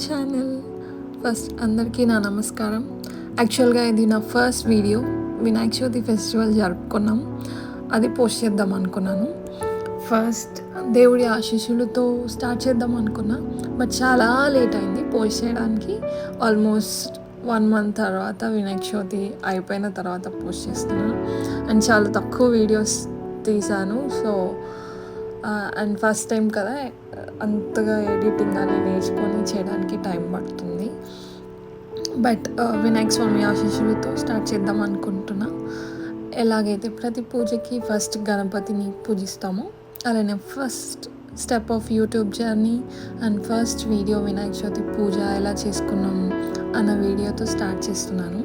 Channel. First అందరికీ నా నమస్కారం. యాక్చువల్గా ఇది నా first video. Vinayaka Chavithi festival జరుపుకున్నాం, అది పోస్ట్ చేద్దాం అనుకున్నాను. ఫస్ట్ దేవుడి ఆశీస్సులతో స్టార్ట్ చేద్దాం అనుకున్నా, బట్ చాలా లేట్ అయింది పోస్ట్ చేయడానికి. ఆల్మోస్ట్ 1 month తర్వాత వినాయక చవితి అయిపోయిన తర్వాత పోస్ట్ చేస్తున్నాను. అండ్ చాలా తక్కువ వీడియోస్ తీసాను. సో అండ్ ఫస్ట్ టైం కదా, అంతగా ఎడిటింగ్ అని నేర్చుకొని చేయడానికి టైం పడుతుంది. బట్ వినాయక స్వామి ఆశీస్సులతో స్టార్ట్ చేద్దాం అనుకుంటున్నా. ఎలాగైతే ప్రతి పూజకి ఫస్ట్ గణపతిని పూజిస్తామో, అలానే first step of YouTube journey and first video Vinayaka Chavithi puja ఎలా చేసుకున్నాం అన్న వీడియోతో స్టార్ట్ చేస్తున్నాను.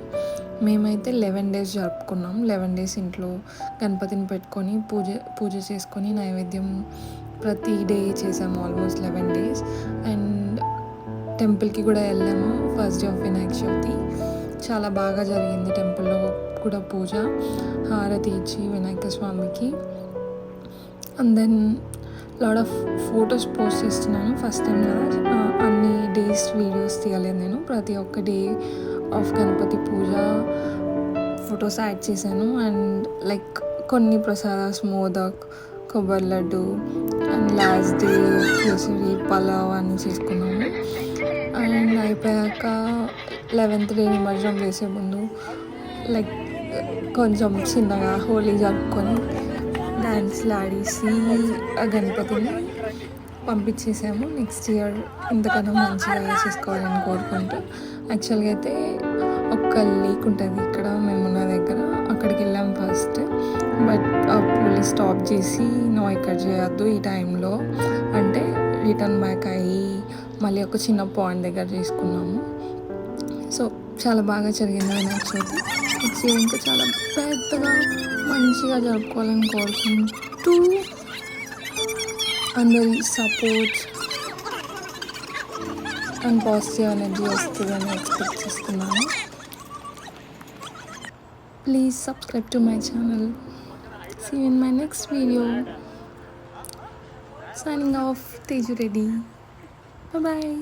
మేమైతే 11 days జరుపుకున్నాం. 11 days ఇంట్లో గణపతిని పెట్టుకొని పూజ చేసుకొని నైవేద్యం ప్రతి డే చేసాము. Almost 11 days. అండ్ టెంపుల్కి కూడా వెళ్ళాము first day of Vinayaka Chavithi. చాలా బాగా జరిగింది. టెంపుల్లో కూడా పూజ, హారతి ఇచ్చి వినాయక స్వామికి. And then lot of photos post చేస్తున్నాను. ఫస్ట్ టైం కదా, అన్ని డేస్ వీడియోస్ తీయలేదు నేను. ప్రతి ఒక్క day of Ganapati puja photos add చేశాను. అండ్ లైక్ కొన్ని ప్రసాదాస్, మోదక్, కొబ్బరి laddu, and last day kesari, pulao అన్నీ చేసుకున్నాము. అండ్ అయిపోయాక 11th day నిమజ్జనం చేసే ముందు లైక్ కొంచెం చిన్నగా హోలీ జరుపుకొని డ్యాన్స్లు ఆడేసి ఆ గణపతిని పంపించేసాము. నెక్స్ట్ ఇయర్ ఇంతకన్నా మంచిగా చేసుకోవాలని కోరుకుంటూ. యాక్చువల్గా అయితే ఒక్క లేక్ ఉంటుంది ఇక్కడ మేమున్న దగ్గర, అక్కడికి వెళ్ళాం ఫస్ట్. బట్ పోలీస్ స్టాప్ చేసి నో ఇక్కడ చేయొద్దు ఈ టైంలో అంటే రిటర్న్ బ్యాక్ అయ్యి మళ్ళీ ఒక చిన్న పాయింట్ దగ్గర చేసుకున్నాము. సో చాలా బాగా జరిగింది వినాయక చవితి. నెక్స్ట్ ఇయర్ ఇంకా చాలా పెద్దగా మంచిగా జరుపుకోవాలని కోరుకుంటూ అందరి సపోర్ట్ అండ్ పాజిటివ్ ఎనర్జీ వస్తుందని ఎక్స్పెక్ట్ చేస్తున్నాను. Please subscribe to my channel. See you in my next video. Signing off, Teju Reddy. Bye bye.